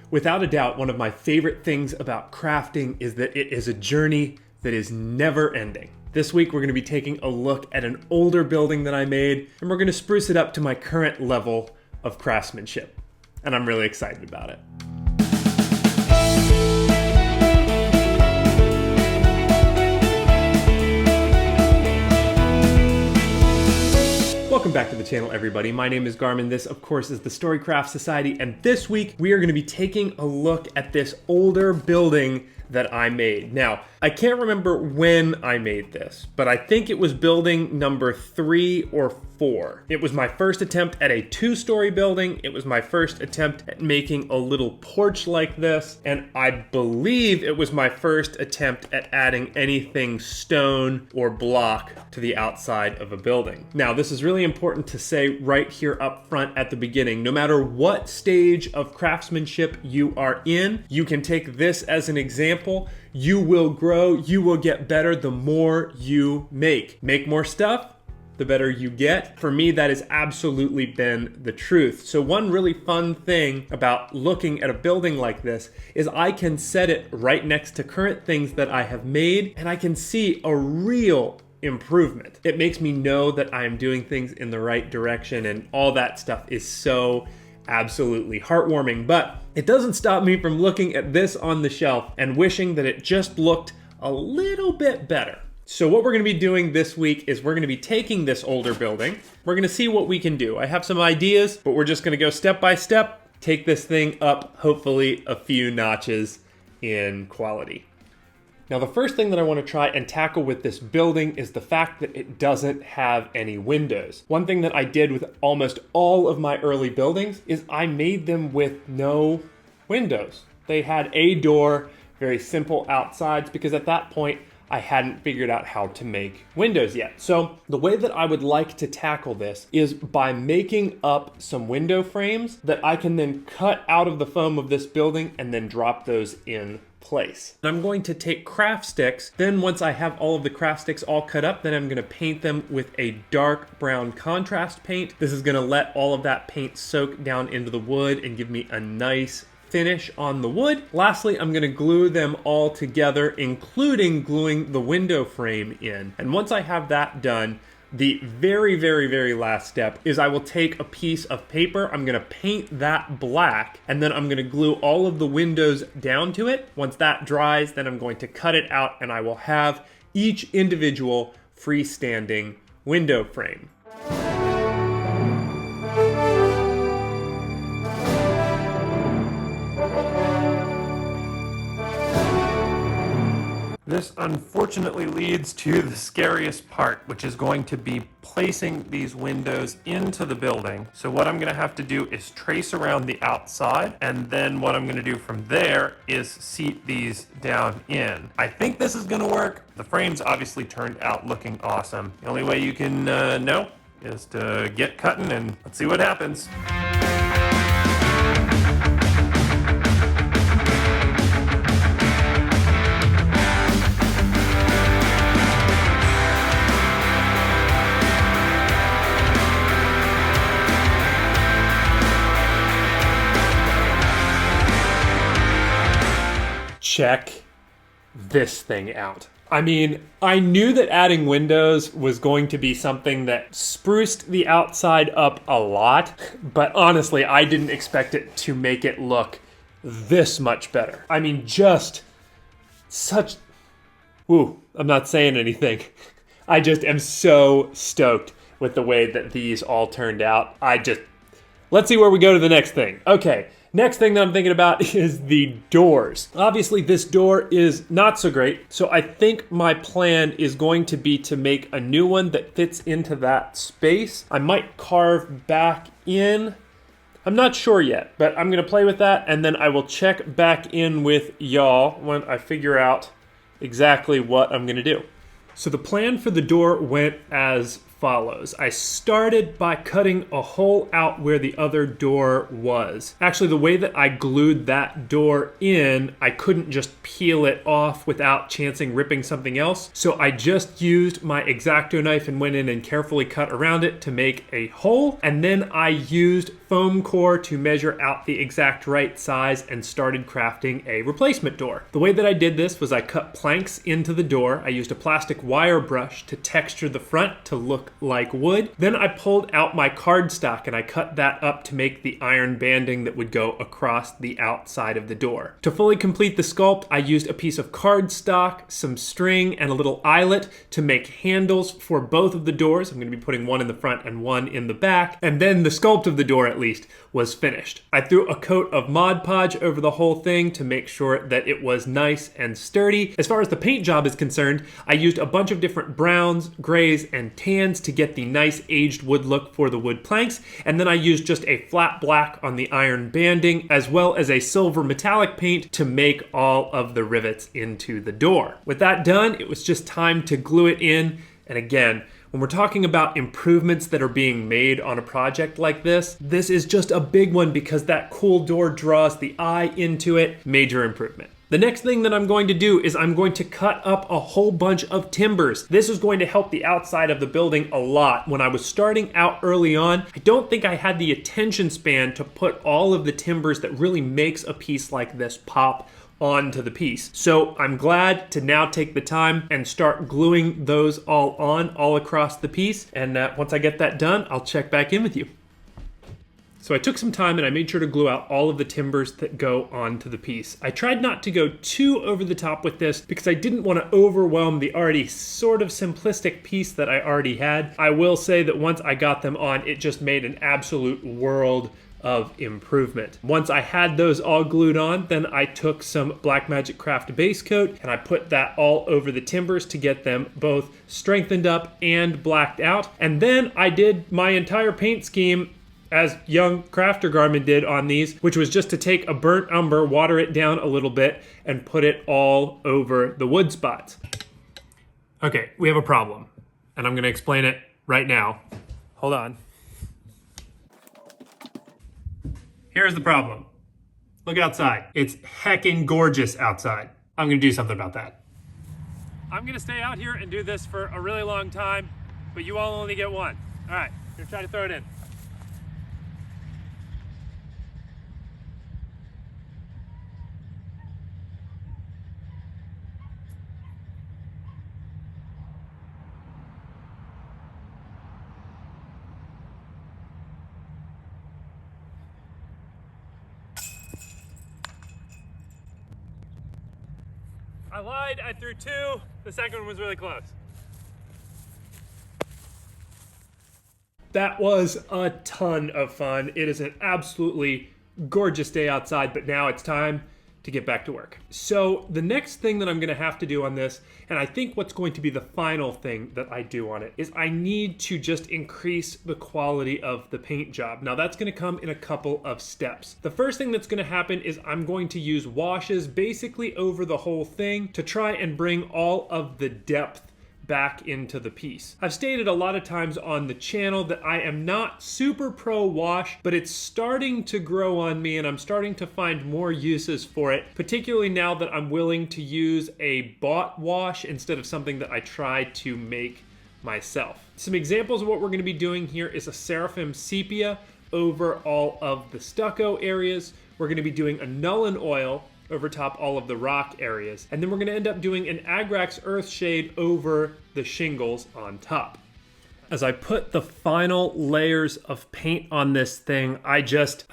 Without a doubt, one of my favorite things about crafting is that it is a journey that is never ending. This week, we're going to be taking a look at an older building that I made, and we're going to spruce it up to my current level of craftsmanship. And I'm really excited about it. Welcome back to the channel, everybody. My name is Garmin. This, of course, is the Storycraft Society, and this week we are going to be taking a look at this older building that I made. Now, I can't remember when I made this, but I think it was building number 3 or 4. It was my first attempt at a 2-story building. It was my first attempt at making a little porch like this, and I believe it was my first attempt at adding anything stone or block to the outside of a building. Now, this is really important to say right here up front at the beginning. No matter what stage of craftsmanship you are in, you can take this as an example. You will grow, you will get better the more you make. Make more stuff, the better you get. For me, that has absolutely been the truth. So one really fun thing about looking at a building like this is I can set it right next to current things that I have made, and I can see a real improvement. It makes me know that I am doing things in the right direction, and all that stuff is so absolutely heartwarming. But it doesn't stop me from looking at this on the shelf and wishing that it just looked a little bit better. So what we're going to be doing this week is we're going to be taking this older building. We're going to see what we can do. I have some ideas, but we're just going to go step by step, take this thing up, hopefully a few notches in quality. Now, the first thing that I want to try and tackle with this building is the fact that it doesn't have any windows. One thing that I did with almost all of my early buildings is I made them with no windows. They had a door, very simple outsides, because at that point, I hadn't figured out how to make windows yet. So the way that I would like to tackle this is by making up some window frames that I can then cut out of the foam of this building and then drop those in place. I'm going to take craft sticks. Then once I have all of the craft sticks all cut up, then I'm going to paint them with a dark brown contrast paint. This is going to let all of that paint soak down into the wood and give me a nice finish on the wood. Lastly, I'm going to glue them all together, including gluing the window frame in. And once I have that done, the very last step is I will take a piece of paper, I'm going to paint that black, and then I'm going to glue all of the windows down to it. Once that dries, then I'm going to cut it out and I will have each individual freestanding window frame. This unfortunately leads to the scariest part, which is going to be placing these windows into the building. So what I'm going to have to do is trace around the outside, and then what I'm going to do from there is seat these down in. I think this is going to work. The frames obviously turned out looking awesome. The only way you can know is to get cutting, and let's see what happens. Check this thing out. I mean, I knew that adding windows was going to be something that spruced the outside up a lot, but honestly, I didn't expect it to make it look this much better. I mean, just such... Ooh, I'm not saying anything. I just am so stoked with the way that these all turned out. Let's see where we go to the next thing. Okay. Next thing that I'm thinking about is the doors. Obviously, this door is not so great, so I think my plan is going to be to make a new one that fits into that space. I might carve back in. I'm not sure yet, but I'm going to play with that, and then I will check back in with y'all when I figure out exactly what I'm going to do. So the plan for the door went as follows. I started by cutting a hole out where the other door was. Actually, the way that I glued that door in, I couldn't just peel it off without chancing ripping something else. So I just used my X-Acto knife and went in and carefully cut around it to make a hole. And then I used foam core to measure out the exact right size and started crafting a replacement door. The way that I did this was I cut planks into the door. I used a plastic wire brush to texture the front to look like wood. Then I pulled out my cardstock and I cut that up to make the iron banding that would go across the outside of the door. To fully complete the sculpt, I used a piece of cardstock, some string, and a little eyelet to make handles for both of the doors. I'm going to be putting one in the front and one in the back. And then the sculpt of the door, at least, was finished. I threw a coat of Mod Podge over the whole thing to make sure that it was nice and sturdy. As far as the paint job is concerned, I used a bunch of different browns, grays, and tans to get the nice aged wood look for the wood planks, and then I used just a flat black on the iron banding as well as a silver metallic paint to make all of the rivets into the door. With that done, it was just time to glue it in, and again, when we're talking about improvements that are being made on a project like this is just a big one because that cool door draws the eye into it. Major improvement. The next thing that I'm going to do is I'm going to cut up a whole bunch of timbers. This is going to help the outside of the building a lot. When I was starting out early on, I don't think I had the attention span to put all of the timbers that really makes a piece like this pop onto the piece. So I'm glad to now take the time and start gluing those all across the piece. And once I get that done, I'll check back in with you. So I took some time and I made sure to glue out all of the timbers that go onto the piece. I tried not to go too over the top with this because I didn't want to overwhelm the already sort of simplistic piece that I already had. I will say that once I got them on, it just made an absolute world of improvement. Once I had those all glued on, then I took some Blackmagic Craft base coat and I put that all over the timbers to get them both strengthened up and blacked out. And then I did my entire paint scheme as young crafter Garmin did on these, which was just to take a burnt umber, water it down a little bit, and put it all over the wood spots. Okay, we have a problem, and I'm gonna explain it right now. Hold on. Here's the problem. Look outside. It's heckin' gorgeous outside. I'm gonna do something about that. I'm gonna stay out here and do this for a really long time, but you all only get one. All right, I'm gonna try to throw it in. I lied, I threw two. The second one was really close. That was a ton of fun. It is an absolutely gorgeous day outside, but now it's time to get back to work. So the next thing that I'm gonna have to do on this, and I think what's going to be the final thing that I do on it, is I need to just increase the quality of the paint job. Now that's gonna come in a couple of steps. The first thing that's gonna happen is I'm going to use washes basically over the whole thing to try and bring all of the depth back into the piece. I've stated a lot of times on the channel that I am not super pro wash, but it's starting to grow on me and I'm starting to find more uses for it, particularly now that I'm willing to use a bought wash instead of something that I try to make myself. Some examples of what we're going to be doing here is a Seraphim Sepia over all of the stucco areas. We're going to be doing a Nuln Oil over top all of the rock areas. And then we're gonna end up doing an Agrax Earth Shade over the shingles on top. As I put the final layers of paint on this thing, I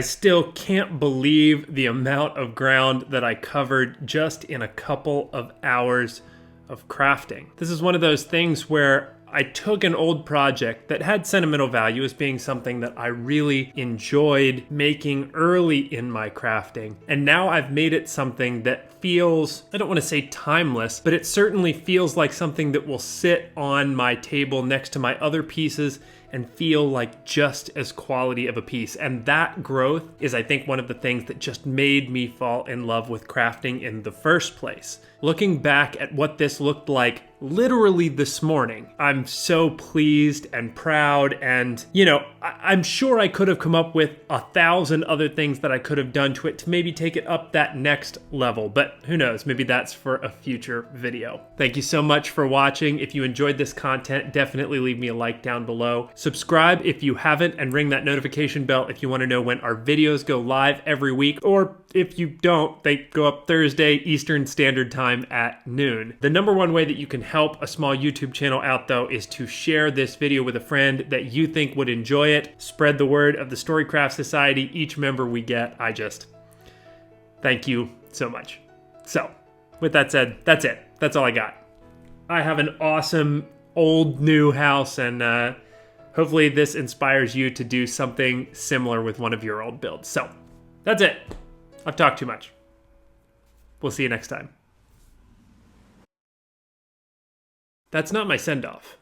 still can't believe the amount of ground that I covered just in a couple of hours of crafting. This is one of those things where I took an old project that had sentimental value as being something that I really enjoyed making early in my crafting. And now I've made it something that feels, I don't want to say timeless, but it certainly feels like something that will sit on my table next to my other pieces and feel like just as quality of a piece. And that growth is, I think, one of the things that just made me fall in love with crafting in the first place. Looking back at what this looked like literally this morning. I'm so pleased and proud, and I'm sure I could have come up with 1,000 other things that I could have done to it to maybe take it up that next level, but who knows, maybe that's for a future video. Thank you so much for watching. If you enjoyed this content, definitely leave me a like down below. Subscribe if you haven't, and ring that notification bell if you want to know when our videos go live every week, or if you don't, they go up Thursday Eastern Standard Time at noon. The number one way that you can help a small YouTube channel out, though, is to share this video with a friend that you think would enjoy it. Spread the word of the Storycraft Society. Each member we get, I just thank you so much. So, with that said, that's it. That's all I got. I have an awesome old new house, and hopefully this inspires you to do something similar with one of your old builds. So, that's it. I've talked too much. We'll see you next time. That's not my send-off.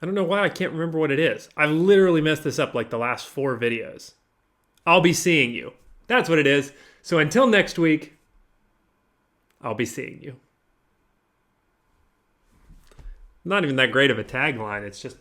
I don't know why I can't remember what it is. I've literally messed this up like the last 4 videos. I'll be seeing you. That's what it is. So until next week, I'll be seeing you. Not even that great of a tagline. It's just